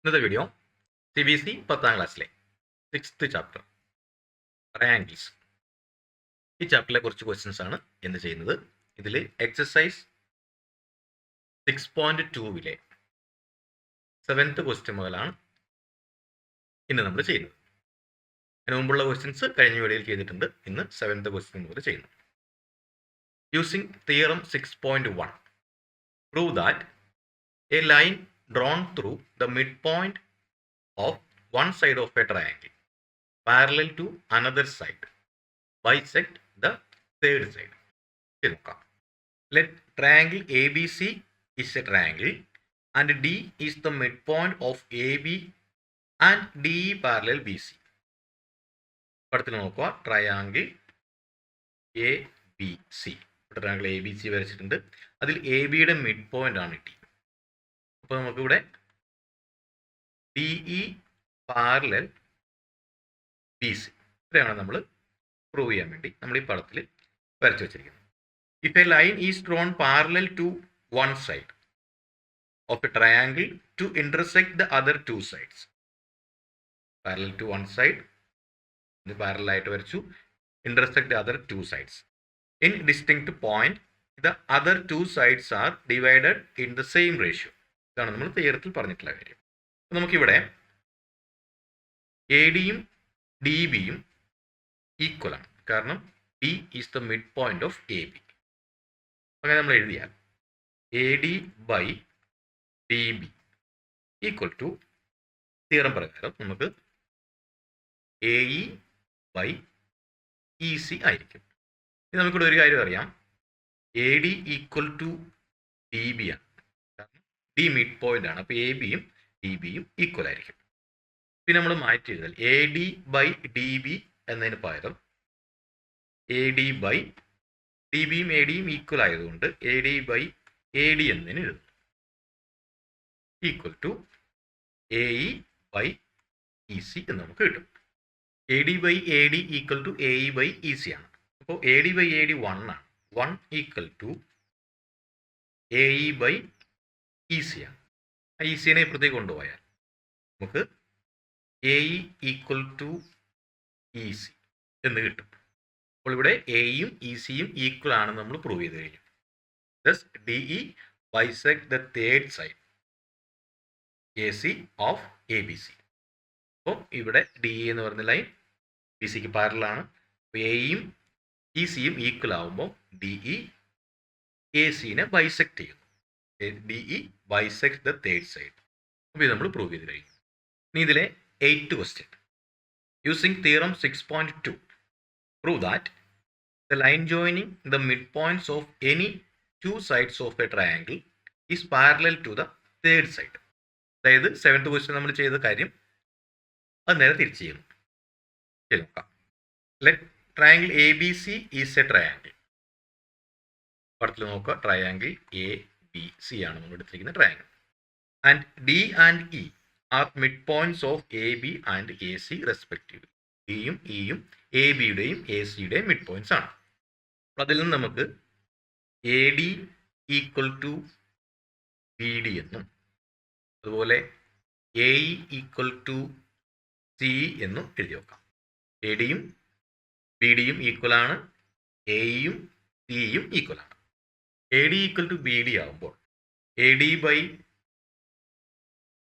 ഇന്നത്തെ video CBSE 10ാം ക്ലാസ്സിലെ 6th chapter triangles. ഈ ചാപ്റ്ററിലെ കുറച്ച് ക്വസ്റ്റ്യൻസ് ആണ് എന്ത് ചെയ്യുന്നത്. ഇതിൽ എക്സസൈസ് 6.2 7th ക്വസ്റ്റ്യൻ മുതലാണ് ഇന്ന് നമ്മൾ ചെയ്യുന്നത്. അതിന് മുമ്പുള്ള ക്വസ്റ്റ്യൻസ് കഴിഞ്ഞ വീഡിയോയിൽ ചെയ്തിട്ടുണ്ട്. ഇന്ന് 7th ക്വസ്റ്റ്യൻ മുതൽ ചെയ്യുന്നു. Using theorem 6.1 prove that A line drawn through the midpoint of one side of a triangle parallel to another side bisect the third side. Let triangle ABC is a triangle and D is the midpoint of AB and DE parallel BC. പടത്തിൽ നോക്കുക, triangle ABC. Triangle ABC വരച്ചിട്ടുണ്ട്. അതിൽ AB-യുടെ mid point ആണ് D. അപ്പോൾ നമുക്കിവിടെ DE parallel BC ഇത്രയാണ് നമ്മൾ prove ചെയ്യാൻ വേണ്ടി നമ്മൾ ഈ പടത്തിൽ വരച്ചു വെച്ചിരിക്കുന്നത്. If a line is drawn parallel to one side of a triangle to intersect the other two sides. Parallel to one side ഇത് പാരലായിട്ട് വരച്ചു. Intersect other two sides in distinct point the other two sides are divided in the same ratio. ഇതാണ് നമ്മൾ തിയറത്തിൽ പറഞ്ഞിട്ടുള്ള കാര്യം. നമുക്കിവിടെ ADയും DBയും equal ആണ്, കാരണം D is the mid point of AB. അങ്ങനെ നമ്മൾ എഴുതിയാൽ AD by DB equal to theorem പ്രകാരം നമുക്ക് AE ബൈ EC ആയിരിക്കും. ഇത് നമുക്കിവിടെ ഒരു കാര്യം അറിയാം, AD ഈക്വൽ ടു DB ആണ്, കാരണം D മിഡ് പോയിന്റ് ആണ്. അപ്പോൾ ABയും DBയും ഈക്വൽ ആയിരിക്കും. പിന്നെ നമ്മൾ മാറ്റി എഴുതാൽ AD ബൈ DB എന്നതിന് പകരം AD ബൈ DBയും ADയും ഈക്വൽ ആയതുകൊണ്ട് AD ബൈ AD എന്നതിന് എഴുതും. Equal to AE by EC എന്ന് നമുക്ക് കിട്ടും. AD by AD equal to AE by EC ആണ്. അപ്പോൾ AD ബൈ AD 1 ആണ്. 1 equal to AE by EC ആണ്. ECനെ ഇപ്പുറത്തേക്ക് കൊണ്ടുപോയാൽ നമുക്ക് AE ഈക്വൽ ടു EC എന്ന് കിട്ടും. അപ്പോൾ ഇവിടെ AEയും ECയും ഈക്വൽ ആണെന്ന് നമ്മൾ പ്രൂവ് ചെയ്ത് കഴിഞ്ഞു. Thus DE bisect the third side AC of ABC. അപ്പോൾ ഇവിടെ DE എന്ന് പറയുന്ന ലൈൻ BCക്ക് പാരലാണ്. അപ്പോൾ AEയും ECയും ഈക്വൽ ആകുമ്പോൾ DE ACനെ ബൈസെക്ട് ചെയ്യുന്നു. DE bisect the third side. അപ്പോൾ ഇത് നമ്മൾ പ്രൂവ് ചെയ്ത് കഴിഞ്ഞു. ഇനി ഇതിലെ 8th question. Using theorem 6.2 prove that the line joining the midpoints of any two sides of a triangle is parallel to the third side. അതായത് 7th question നമ്മൾ ചെയ്ത കാര്യം അത് നേരെ തിരിച്ച് ചെയ്യുന്നു. നോക്കാം. Let triangle ABC is a triangle. പടത്തിൽ നോക്കുക, ട്രയാങ്കിൾ ABC ആണ് നമ്മൾ എടുത്തിരിക്കുന്ന triangle. And D and E are midpoints of AB and AC respectively. Dയും Eയും ABയുടെയും ACയുടെയും മിഡ് പോയിന്റ്സ് ആണ്. അപ്പോൾ അതിൽ നിന്ന് നമുക്ക് AD ഈക്വൽ ടു BD എന്നും അതുപോലെ AE ഈക്വൽ ടു CE എന്നും എഴുതി വെക്കാം. ADയും BDയും ഈക്വൽ ആണ്, AEയും CEയും ഈക്വൽ ആണ്. AD ഈക്വൽ ടു BD ആകുമ്പോൾ AD by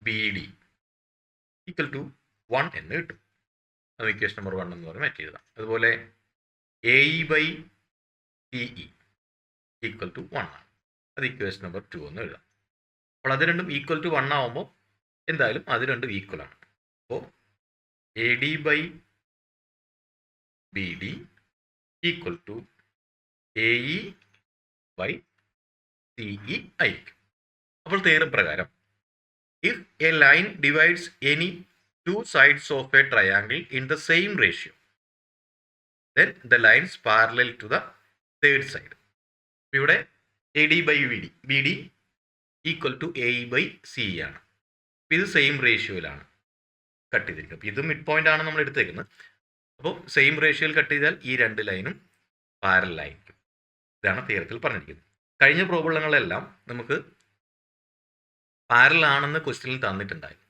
BD equal to 1 എന്ന് കിട്ടും. അത് ഇക്വേഷൻ നമ്പർ 1 എന്ന് പറഞ്ഞ് മാറ്റി എഴുതാം. അതുപോലെ AE by CE equal to 1 ആണ്. അത് ഇക്വേഷൻ നമ്പർ 2 എന്ന് എഴുതാം. അപ്പോൾ അത് രണ്ടും ഈക്വൽ ടു 1 ആകുമ്പോൾ എന്തായാലും അത് രണ്ടും ഈക്വൽ ആണ്. അപ്പോൾ AD by BD equal to AE by CE ആയിരിക്കും. അപ്പോൾ തിയറം പ്രകാരം if a line divides any two sides of a triangle in the same ratio, then the lines parallel to the third side. ഇവിടെ AD by BD equal to AE by CE ആണ്. ഇത് same റേഷ്യോയിലാണ് cut ചെയ്തിരിക്കുന്നത്. അപ്പോൾ ഇത് mid point ആണ് നമ്മൾ എടുത്തേക്കുന്നത്. അപ്പോൾ സെയിം റേഷ്യോയിൽ കട്ട് ചെയ്താൽ ഈ രണ്ട് ലൈനും പാരലായിരിക്കും. ഇതാണ് തിയറത്തിൽ പറഞ്ഞിരിക്കുന്നത്. കഴിഞ്ഞ പ്രോബ്ലങ്ങളെല്ലാം നമുക്ക് പാരലാണെന്ന് ക്വസ്റ്റ്യനിൽ തന്നിട്ടുണ്ടായിരുന്നു.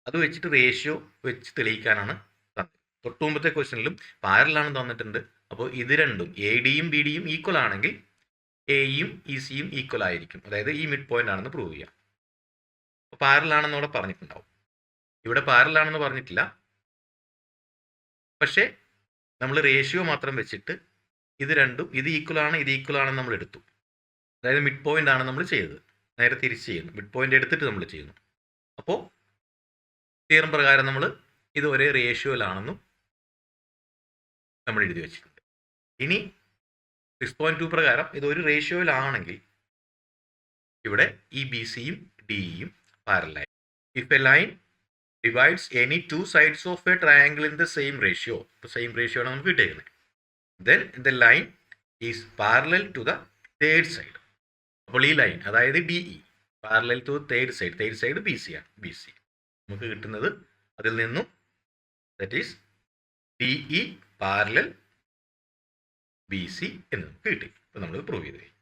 അത് വെച്ചിട്ട് റേഷ്യോ വെച്ച് തെളിയിക്കാനാണ് തന്നത്. തൊട്ട് മുമ്പത്തെ ക്വസ്റ്റനിലും പാരലാണെന്ന് തന്നിട്ടുണ്ട്. അപ്പോൾ ഇത് രണ്ടും എ ഡിയും ബി ഡിയും ഈക്വൽ ആണെങ്കിൽ എയും ഇ സിയും ഈക്വൽ ആയിരിക്കും, അതായത് ഈ മിഡ് പോയിന്റ് ആണെന്ന് പ്രൂവ് ചെയ്യാം. അപ്പോൾ പാരലാണെന്ന് ഇവിടെ പറഞ്ഞിട്ടുണ്ടാവും. ഇവിടെ പാരലാണെന്ന് പറഞ്ഞിട്ടില്ല, പക്ഷേ നമ്മൾ റേഷ്യോ മാത്രം വെച്ചിട്ട് ഇത് രണ്ടും ഇത് ഈക്വൽ ആണ് ഇത് ഈക്വൽ ആണെന്ന് നമ്മൾ എടുത്തു. അതായത് മിഡ് പോയിന്റ് ആണ് നമ്മൾ ചെയ്തത്. നേരെ തിരിച്ച് ചെയ്യുന്നു, മിഡ് പോയിന്റ് എടുത്തിട്ട് നമ്മൾ ചെയ്യുന്നു. അപ്പോൾ തിയറം പ്രകാരം നമ്മൾ ഇത് ഒരേ റേഷ്യോയിലാണെന്നും നമ്മൾ എഴുതി വെച്ചിട്ടുണ്ട്. ഇനി 6.2 പ്രകാരം ഇത് ഒരു റേഷ്യോയിലാണെങ്കിൽ ഇവിടെ ഈ ബി സിയും ഡിയും parallel. If a line divides any two sides of a triangle in the same ratio, ഇപ്പോൾ സെയിം റേഷ്യോ ആണ് നമുക്ക് കിട്ടിയിരിക്കുന്നത്, then the line is parallel to the third side. അപ്പോൾ ഈ ലൈൻ അതായത് D E parallel to third side B C ആണ്. B C നമുക്ക് കിട്ടുന്നത് അതിൽ നിന്നും that is D E parallel B C എന്ന് നമുക്ക് കിട്ടി. അപ്പോൾ നമ്മൾ പ്രൂവ് ചെയ്ത് കഴിഞ്ഞു.